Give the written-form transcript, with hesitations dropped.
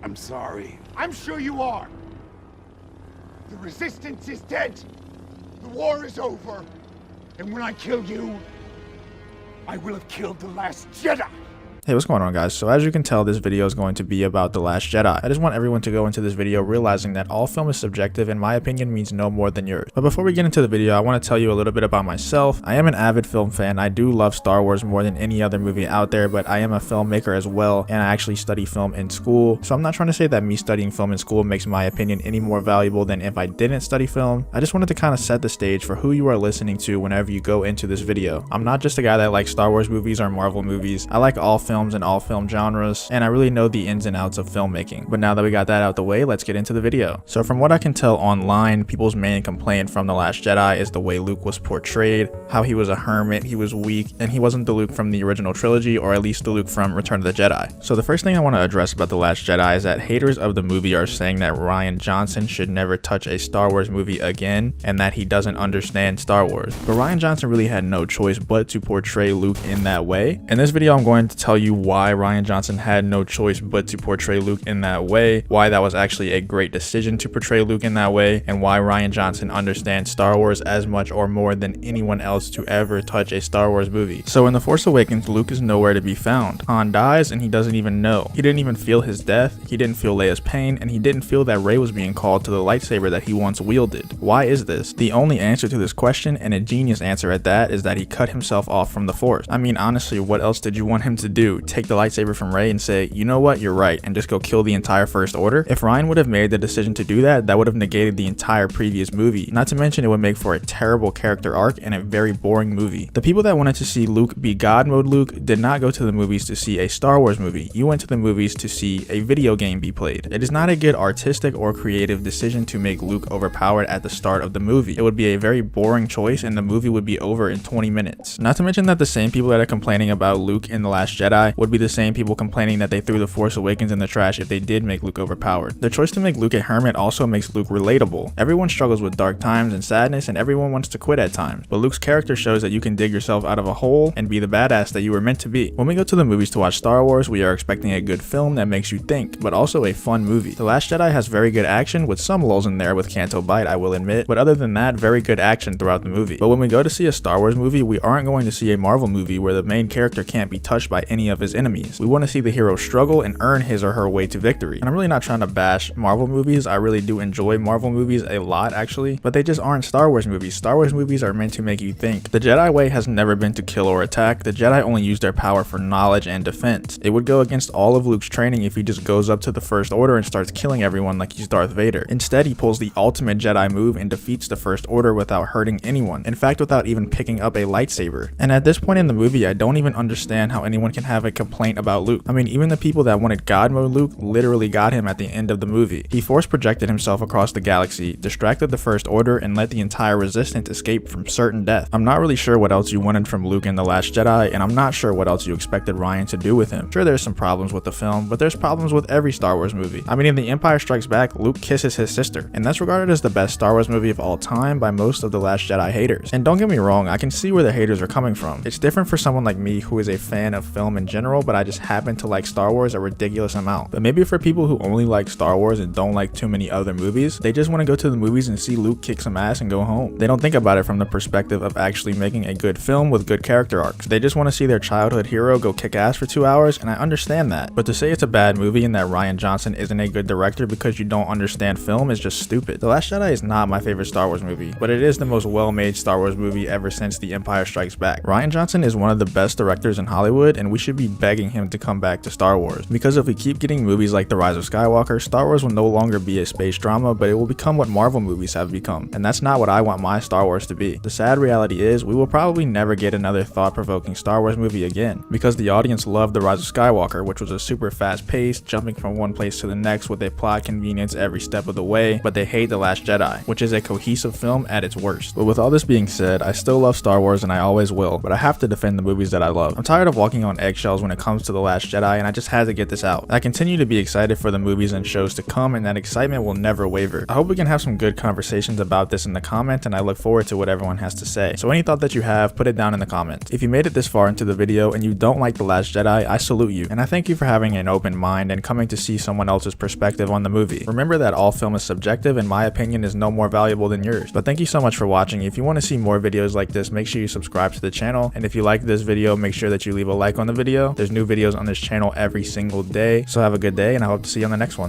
I'm sorry. I'm sure you are. The Resistance is dead. The war is over. And when I kill you, I will have killed the last Jedi. Hey, what's going on, guys? So as you can tell, this video is going to be about The Last Jedi. I just want everyone to go into this video realizing that all film is subjective and my opinion means no more than yours. But before we get into the video, I want to tell you a little bit about myself. I am an avid film fan. I do love Star Wars more than any other movie out there, but I am a filmmaker as well, and I actually study film in school. So I'm not trying to say that me studying film in school makes my opinion any more valuable than if I didn't study film. I just wanted to kind of set the stage for who you are listening to whenever you go into this video. I'm not just a guy that likes Star Wars movies or Marvel movies. I like all films and all film genres, and I really know the ins and outs of filmmaking. But now that we got that out the way, let's get into the video. So from what I can tell online, people's main complaint from The Last Jedi is the way Luke was portrayed, how he was a hermit, he was weak, and he wasn't the Luke from the original trilogy, or at least the Luke from Return of the Jedi. So the first thing I want to address about The Last Jedi is that haters of the movie are saying that Rian Johnson should never touch a Star Wars movie again, and that he doesn't understand Star Wars. But Rian Johnson really had no choice but to portray Luke in that way. In this video, I'm going to tell you why Rian Johnson had no choice but to portray Luke in that way, why that was actually a great decision to portray Luke in that way, and why Rian Johnson understands Star Wars as much or more than anyone else to ever touch a Star Wars movie. So in The Force Awakens, Luke is nowhere to be found. Han dies and he doesn't even know. He didn't even feel his death, he didn't feel Leia's pain, and he didn't feel that Rey was being called to the lightsaber that he once wielded. Why is this? The only answer to this question, and a genius answer at that, is that he cut himself off from the Force. I mean, honestly, what else did you want him to do? Take the lightsaber from Rey and say, you know what, you're right, and just go kill the entire First Order? If Rian would have made the decision to do that, that would have negated the entire previous movie. Not to mention it would make for a terrible character arc and a very boring movie. The people that wanted to see Luke be God mode Luke did not go to the movies to see a Star Wars movie. You went to the movies to see a video game be played. It is not a good artistic or creative decision to make Luke overpowered at the start of the movie. It would be a very boring choice and the movie would be over in 20 minutes. Not to mention that the same people that are complaining about Luke in The Last Jedi would be the same people complaining that they threw The Force Awakens in the trash if they did make Luke overpowered. The choice to make Luke a hermit also makes Luke relatable. Everyone struggles with dark times and sadness, and everyone wants to quit at times. But Luke's character shows that you can dig yourself out of a hole and be the badass that you were meant to be. When we go to the movies to watch Star Wars, we are expecting a good film that makes you think, but also a fun movie. The Last Jedi has very good action, with some lulls in there with Canto Bight, I will admit, but other than that, very good action throughout the movie. But when we go to see a Star Wars movie, we aren't going to see a Marvel movie where the main character can't be touched by any of his enemies. We want to see the hero struggle and earn his or her way to victory. And I'm really not trying to bash Marvel movies. I really do enjoy Marvel movies a lot, actually, but they just aren't Star Wars movies. Star Wars movies are meant to make you think. The Jedi way has never been to kill or attack. The Jedi only use their power for knowledge and defense. It would go against all of Luke's training if he just goes up to the First Order and starts killing everyone like he's Darth Vader. Instead, he pulls the ultimate Jedi move and defeats the First Order without hurting anyone. In fact, without even picking up a lightsaber. And at this point in the movie, I don't even understand how anyone can have a complaint about Luke. I mean, even the people that wanted God mode Luke literally got him at the end of the movie. He force projected himself across the galaxy, distracted the First Order, and let the entire Resistance escape from certain death. I'm not really sure what else you wanted from Luke in The Last Jedi, and I'm not sure what else you expected Rian to do with him. Sure, there's some problems with the film, but there's problems with every Star Wars movie. I mean, in The Empire Strikes Back, Luke kisses his sister, and that's regarded as the best Star Wars movie of all time by most of The Last Jedi haters. And don't get me wrong, I can see where the haters are coming from. It's different for someone like me who is a fan of film in general, but I just happen to like Star Wars a ridiculous amount. But maybe for people who only like Star Wars and don't like too many other movies, they just want to go to the movies and see Luke kick some ass and go home. They don't think about it from the perspective of actually making a good film with good character arcs. They just want to see their childhood hero go kick ass for 2 hours, and I understand that. But to say it's a bad movie and that Rian Johnson isn't a good director because you don't understand film is just stupid. The Last Jedi is not my favorite Star Wars movie, but it is the most well-made Star Wars movie ever since The Empire Strikes Back. Rian Johnson is one of the best directors in Hollywood, and we should be begging him to come back to Star Wars. Because if we keep getting movies like The Rise of Skywalker, Star Wars will no longer be a space drama, but it will become what Marvel movies have become. And that's not what I want my Star Wars to be. The sad reality is, we will probably never get another thought-provoking Star Wars movie again, because the audience loved The Rise of Skywalker, which was a super fast-paced, jumping from one place to the next with a plot convenience every step of the way, but they hate The Last Jedi, which is a cohesive film at its worst. But with all this being said, I still love Star Wars and I always will, but I have to defend the movies that I love. I'm tired of walking on eggshells eggshells when it comes to The Last Jedi, and I just had to get this out. I continue to be excited for the movies and shows to come, and that excitement will never waver. I hope we can have some good conversations about this in the comments, and I look forward to what everyone has to say. So any thought that you have, put it down in the comments. If you made it this far into the video and you don't like The Last Jedi, I salute you, and I thank you for having an open mind and coming to see someone else's perspective on the movie. Remember that all film is subjective, and my opinion is no more valuable than yours. But thank you so much for watching. If you want to see more videos like this, make sure you subscribe to the channel, and if you like this video, make sure that you leave a like on the video. There's new videos on this channel every single day, so have a good day, and I hope to see you on the next one.